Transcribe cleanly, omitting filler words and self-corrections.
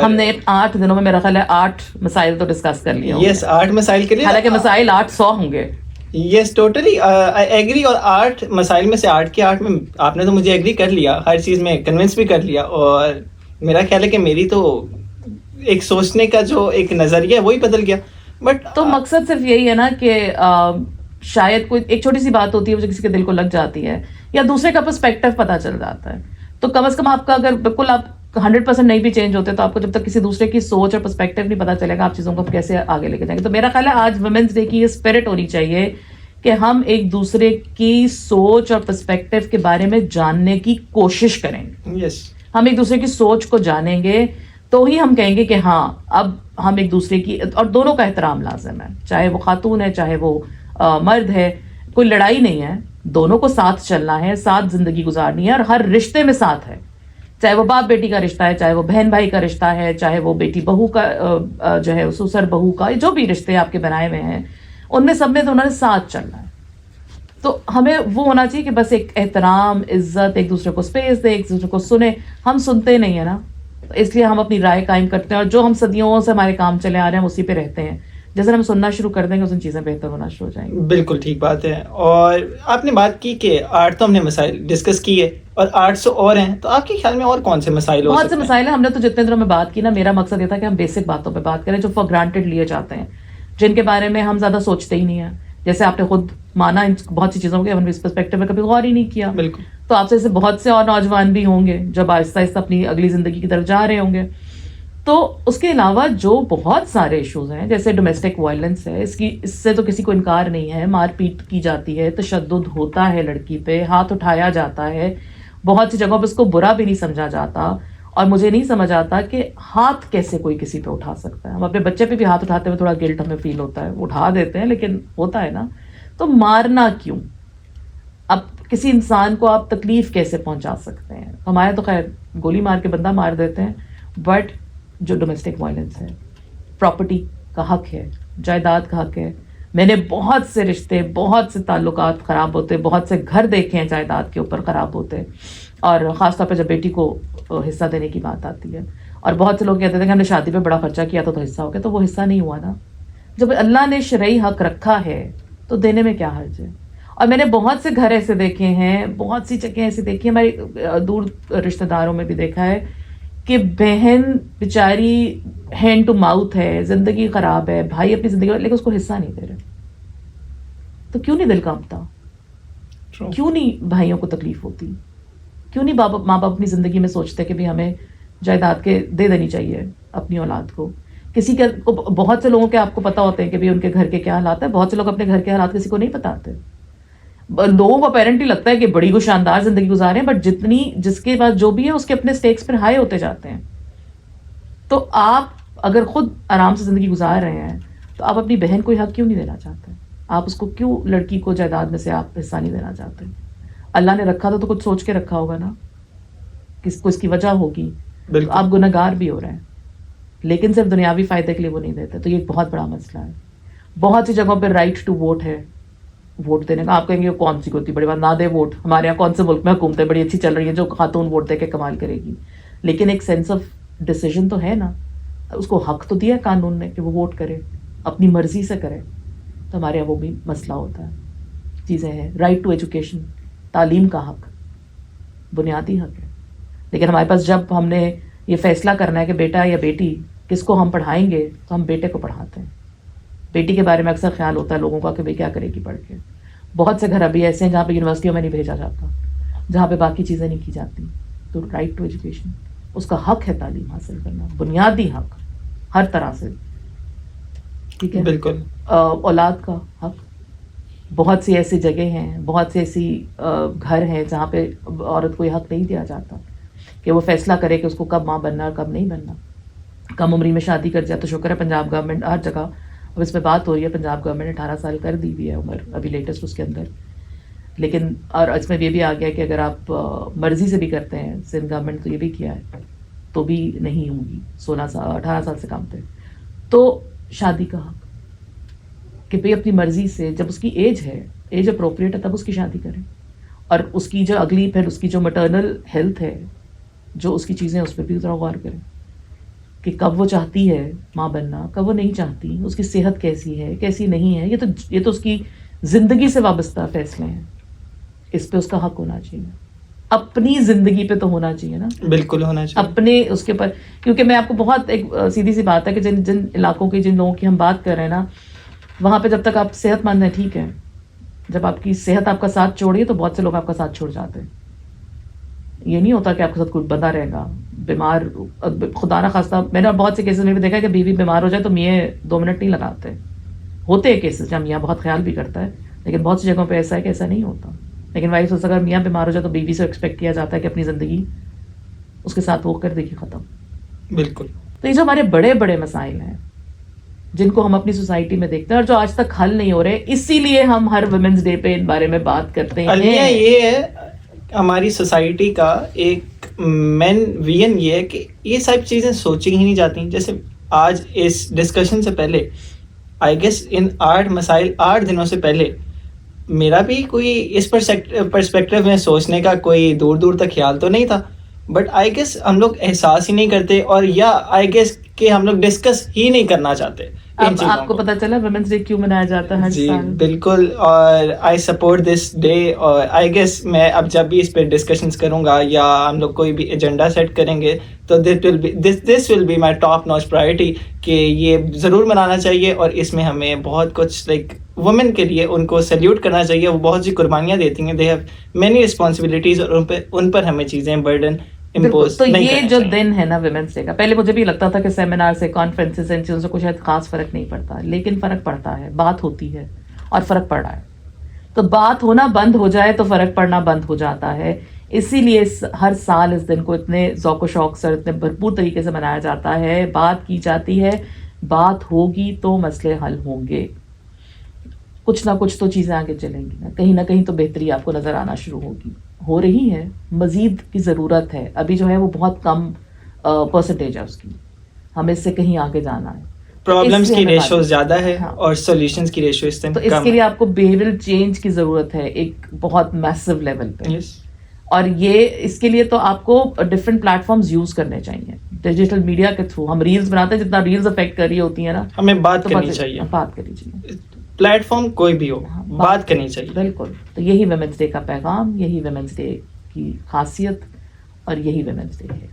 ہم نے 8 دنوں میں میرا خیال ہے 8 مسائل تو ڈسکس کر لیے. یس 8 مسائل کے لیے, حالانکہ مسائل 800 ہوں گے. یس ٹوٹلی آئی ایگری. اور 8 مسائل میں سے 8 کے 8 میں آپ نے تو مجھے ایگری کر لیا, ہر چیز میں کنونس بھی کر لیا. اور میرا خیال ہے کہ میری تو ایک سوچنے کا جو ایک نظریہ ہے وہی بدل گیا. بٹ تو مقصد صرف یہی ہے نا کہ شاید کوئی ایک چھوٹی سی بات ہوتی ہے جو کسی کے دل کو لگ جاتی ہے, یا دوسرے کا پرسپیکٹو پتہ چل جاتا ہے, تو کم از کم آپ کا اگر بالکل آپ 100% نہیں بھی چینج ہوتے تو آپ کو جب تک کسی دوسرے کی سوچ اور پرسپیکٹو نہیں پتہ چلے گا آپ چیزوں کو کیسے آگے لے کے جائیں گے. تو میرا خیال ہے آج ویمنس ڈے کی یہ اسپرٹ ہونی چاہیے کہ ہم ایک دوسرے کی سوچ اور پرسپیکٹو کے بارے میں جاننے کی کوشش کریں. یس ہم ایک دوسرے کی سوچ کو جانیں گے تو ہی ہم کہیں گے کہ ہاں اب ہم ایک دوسرے کی, اور دونوں کا احترام لازم ہے, چاہے وہ خاتون ہے چاہے وہ مرد ہے. کوئی لڑائی نہیں ہے, دونوں کو ساتھ چلنا ہے, ساتھ زندگی گزارنی ہے, اور ہر رشتے میں ساتھ ہے, چاہے وہ باپ بیٹی کا رشتہ ہے, چاہے وہ بہن بھائی کا رشتہ ہے, چاہے وہ بیٹی بہو کا جو ہے سسر بہو کا, جو بھی رشتے آپ کے بنائے ہوئے ہیں ان میں سب میں تو انہوں نے ساتھ چلنا ہے. تو ہمیں وہ ہونا چاہیے کہ بس ایک احترام, عزت, ایک دوسرے کو اسپیس دے, ایک دوسرے کو سنے. ہم سنتے نہیں ہیں نا, اس لیے ہم اپنی رائے قائم کرتے ہیں, اور جو ہم صدیوں سے ہمارے کام چلے آ رہے ہیں اسی پہ رہتے ہیں. جیسے ہم سننا شروع کر دیں گے اس دن چیزیں بہتر ہونا شروع ہو جائیں گی. بالکل ٹھیک بات ہے. اور آپ نے بات کی کہ 8 تو ہم نے مسائل ڈسکس کیے اور 800 اور ہیں, تو آپ کے خیال میں اور کون سے مسائل ہو سکتے ہیں؟ بہت سے مسائل ہیں. ہم نے تو جتنے دنوں میں بات کی نا, میرا مقصد یہ تھا کہ ہم بیسک باتوں پہ بات کریں جو فار گرانٹیڈ لیے جاتے ہیں, جن کے بارے میں ہم زیادہ سوچتے ہی نہیں ہیں. جیسے آپ نے خود مانا ان بہت سی چیزوں کے ہم نے اس پرسپیکٹو میں کبھی غور ہی نہیں کیا. بالکل. تو آپ سے ایسے بہت سے اور نوجوان بھی ہوں گے جب آہستہ آہستہ اپنی اگلی زندگی کی طرف جا رہے ہوں گے. تو اس کے علاوہ جو بہت سارے ایشوز ہیں جیسے ڈومیسٹک وائلنس ہے, اس سے تو کسی کو انکار نہیں ہے. مار پیٹ کی جاتی ہے, تشدد ہوتا ہے لڑکی پہ, ہاتھ اٹھایا جاتا ہے, بہت سی جگہوں پہ اس کو برا بھی نہیں سمجھا جاتا. اور مجھے نہیں سمجھ آتا کہ ہاتھ کیسے کوئی کسی پہ اٹھا سکتا ہے. ہم اپنے بچے پہ بھی ہاتھ اٹھاتے ہوئے تھوڑا گلٹ ہمیں فیل ہوتا ہے, اٹھا دیتے ہیں لیکن ہوتا ہے نا. تو مارنا کیوں؟ اب کسی انسان کو آپ تکلیف کیسے پہنچا سکتے ہیں؟ ہمارے تو خیر گولی مار کے بندہ مار دیتے ہیں, بٹ جو ڈومیسٹک وائلنس ہے, پراپرٹی کا حق ہے, جائیداد کا حق ہے. میں نے بہت سے رشتے, بہت سے تعلقات خراب ہوتے, بہت سے گھر دیکھے ہیں جائیداد کے اوپر خراب ہوتے, اور خاص طور پہ جب بیٹی کو حصہ دینے کی بات آتی ہے. اور بہت سے لوگ کہتے تھے کہ ہم نے شادی پہ بڑا خرچہ کیا تو حصہ ہو گیا, تو وہ حصہ نہیں ہوا نا. جب اللہ نے شرعی حق رکھا ہے تو دینے میں کیا حرج ہے. اور میں نے بہت سے گھر ایسے دیکھے ہیں, بہت سی جگہیں ایسی دیکھی ہیں, ہماری دور رشتہ داروں میں بھی دیکھا ہے کہ بہن بیچاری ہینڈ ٹو ماؤتھ ہے, زندگی خراب ہے, بھائی اپنی زندگی لیکن اس کو حصہ نہیں دے رہے. تو کیوں نہیں دل کانپتا؟ کیوں نہیں بھائیوں کو تکلیف ہوتی؟ کیوں نہیں ماں باپ اپنی زندگی میں سوچتے کہ بھی ہمیں جائیداد کے دے دینی چاہیے اپنی اولاد کو؟ کسی کے بہت سے لوگوں کے آپ کو پتا ہوتے ہیں کہ بھی ان کے گھر کے کیا حالات ہیں. بہت سے لوگ اپنے گھر کے حالات کسی کو نہیں بتاتے. لوگوں کو اپیرنٹلی لگتا ہے کہ بڑی کو شاندار زندگی گزارے ہیں, بٹ جس کے پاس جو بھی ہے اس کے اپنے سٹیکس پر ہائی ہوتے جاتے ہیں. تو آپ اگر خود آرام سے زندگی گزار رہے ہیں تو آپ اپنی بہن کو حق کیوں نہیں دینا چاہتے؟ آپ اس کو کیوں لڑکی کو جائیداد میں سے آپ حصہ نہیں دینا چاہتے؟ اللہ نے رکھا تو کچھ سوچ کے رکھا ہوگا نا, کس کو اس کی وجہ ہوگی. بالکل. آپ گنہگار بھی ہو رہے ہیں لیکن صرف دنیاوی فائدے کے لیے وہ نہیں دیتے. تو یہ ایک بہت بڑا مسئلہ ہے. بہت سی جگہوں پہ رائٹ ٹو ووٹ ہے, ووٹ دینے کا. آپ کہیں گے کون سی کوئی بڑی بات, نہ دے ووٹ. ہمارے یہاں کون سے ملک میں حکومتیں بڑی اچھی چل رہی ہیں جو خاتون ووٹ دے کے کمال کرے گی, لیکن ایک سینس آف ڈیسیژن تو ہے نا. اس کو حق تو دیا قانون نے کہ وہ ووٹ کرے, اپنی مرضی سے کرے. تو ہمارے یہاں وہ بھی مسئلہ ہوتا ہے. چیزیں ہیں رائٹ ٹو ایجوکیشن, تعلیم کا حق بنیادی حق ہے. لیکن ہمارے پاس جب ہم نے یہ فیصلہ کرنا ہے کہ بیٹا یا بیٹی کس کو ہم پڑھائیں گے تو ہم بیٹے کو پڑھاتے ہیں. بیٹی کے بارے میں اکثر خیال ہوتا ہے لوگوں کا کہ بھئی کیا کرے گی پڑھ کے. بہت سے گھر ابھی ایسے ہیں جہاں پہ یونیورسٹیوں میں نہیں بھیجا جاتا, جہاں پہ باقی چیزیں نہیں کی جاتی. تو رائٹ ٹو ایجوکیشن, اس کا حق ہے تعلیم حاصل کرنا, بنیادی حق ہر طرح سے. ٹھیک ہے, بالکل. اولاد کا حق, بہت سی ایسی جگہ ہیں, بہت سی ایسی گھر ہیں جہاں پہ عورت کو یہ حق نہیں دیا جاتا کہ وہ فیصلہ کرے کہ اس کو کب ماں بننا اور کب نہیں بننا. کم عمری میں شادی کر جائے تو شکر ہے پنجاب گورنمنٹ ہر جگہ اب اس پہ بات ہو رہی ہے, پنجاب گورنمنٹ نے 18 سال کر دی ہوئی ہے عمر ابھی لیٹسٹ اس کے اندر. لیکن اور اس میں یہ بھی آ گیا کہ اگر آپ مرضی سے بھی کرتے ہیں, سندھ گورنمنٹ تو یہ بھی کیا ہے, تو بھی نہیں ہوں گی 18 سال سے کم پہ. تو شادی کا حق کہ بھئی اپنی مرضی سے جب اس کی ایج ہے, ایج اپروپریٹ ہے, تب اس کی شادی کریں. اور اس کی جو اگلی پھر اس کی جو مٹرنل ہیلتھ ہے, جو اس کی چیزیں اس پہ بھی ذرا غور کریں. کہ کب وہ چاہتی ہے ماں بننا، کب وہ نہیں چاہتی، اس کی صحت کیسی ہے کیسی نہیں ہے، یہ تو اس کی زندگی سے وابستہ فیصلے ہیں. اس پہ اس کا حق ہونا چاہیے، اپنی زندگی پہ تو ہونا چاہیے نا، بالکل ہونا چاہیے اپنے اس کے پر. کیونکہ میں آپ کو بہت ایک سیدھی سی بات ہے کہ جن علاقوں کی جن لوگوں کی ہم بات کر رہے ہیں نا، وہاں پہ جب تک آپ صحت مند ہیں ٹھیک ہے، جب آپ کی صحت آپ کا ساتھ چھوڑی تو بہت سے لوگ آپ کا ساتھ چھوڑ جاتے ہیں. یہ نہیں ہوتا کہ آپ کے ساتھ کوئی بندہ رہے گا بیمار. خدا نہ خواستہ میں نے بہت سے کیسز میں بھی دیکھا کہ بیوی بیمار ہو جائے تو میاں 2 منٹ نہیں لگاتے. ہوتے ہیں کیسز جہاں میاں بہت خیال بھی کرتا ہے، لیکن بہت سی جگہوں پہ ایسا ہے کہ ایسا نہیں ہوتا. لیکن وائف سے اگر میاں بیمار ہو جائے تو بیوی سے ایکسپیکٹ کیا جاتا ہے کہ اپنی زندگی اس کے ساتھ وہ کر دے گی ختم. بالکل. تو یہ جو ہمارے بڑے بڑے مسائل ہیں جن کو ہم اپنی سوسائٹی میں دیکھتے ہیں اور جو آج تک حل نہیں ہو رہے، اسی لیے ہم ہر ویمنس ڈے پہ ان بارے میں بات کرتے ہیں. المیہ یہ ہے ہماری سوسائٹی کا ایک مین وین یہ ہے کہ یہ سب چیزیں سوچی ہی نہیں جاتی. جیسے آج اس ڈسکشن سے پہلے آئی گیس ان 8 مسائل 8 دنوں سے پہلے میرا بھی کوئی اس پرسپیکٹیو میں سوچنے کا کوئی دور دور تک خیال تو نہیں تھا. بٹ آئی گیس ہم لوگ احساس ہی نہیں کرتے، اور یا آئی گیس کہ ہم لوگ ڈسکس ہی نہیں کرنا چاہتے ان چیزوں آپ کو پتا چلا ویمنس ڈے کیوں منایا جاتا ہے ہر جی سال؟ بالکل. اور آئی سپورٹ دس ڈے. اور آئی گیس میں اب جب بھی اس پہ ڈسکشنس کروں گا یا ہم لوگ کوئی بھی ایجنڈا سیٹ کریں گے تو this will be my top notch priority کہ یہ ضرور منانا چاہیے. اور اس میں ہمیں بہت کچھ لائک وومن کے لیے ان کو سیلیوٹ کرنا چاہیے. وہ بہت سی قربانیاں دیتی ہیں، دے ہیو مینی رسپانسبلٹیز، اور ان پر ہمیں چیزیں برڈن امپوز تو نہیں یہ کرنا جو چاہیے. دن ہے نا ویمنس ڈے کا، پہلے مجھے بھی لگتا تھا کہ سیمینار سے کانفرنس سے ان چیزوں سے کچھ خاص فرق نہیں پڑتا، لیکن فرق پڑتا ہے. بات ہوتی ہے اور فرق پڑ رہا ہے. تو بات ہونا بند ہو جائے تو فرق پڑنا بند ہو جاتا ہے. اسی لیے ہر سال اس دن کو اتنے ذوق و شوق سے اتنے بھرپور طریقے سے منایا جاتا ہے. بات کی جاتی ہے، بات ہوگی تو مسئلے حل ہوں گے. کچھ نہ کچھ تو چیزیں آگے چلیں گی، نہ کہیں تو بہتری آپ کو نظر آنا شروع ہوگی. ہو رہی ہے، مزید کی ضرورت ہے. ابھی جو ہے وہ بہت کم پرسنٹیج ہے اس کی، ہمیں اس سے کہیں آگے جانا ہے. پرابلمس کی ریشو زیادہ ہے اور سولوشنز کی ریشو اس تو ٹائم اس کم کے لیے ہے. آپ کو بیہیویئرل چینج کی ضرورت ہے ایک بہت میسو لیول پہ. Yes. اور یہ اس کے لیے تو آپ کو ڈفرینٹ پلیٹ فارمز یوز کرنے چاہیے. ڈیجیٹل میڈیا کے تھرو ہم ریلز بناتے ہیں، جتنا ریلز افیکٹ کر رہی ہوتی ہیں نا، ہمیں بات تو کرنی چاہیے. بات کرنی چاہیے. پلیٹ فارم کوئی بھی ہو، بات کرنی چاہیے. بالکل. تو یہی ویمنس ڈے کا پیغام، یہی ویمنس ڈے کی خاصیت، اور یہی ویمنس ڈے ہے.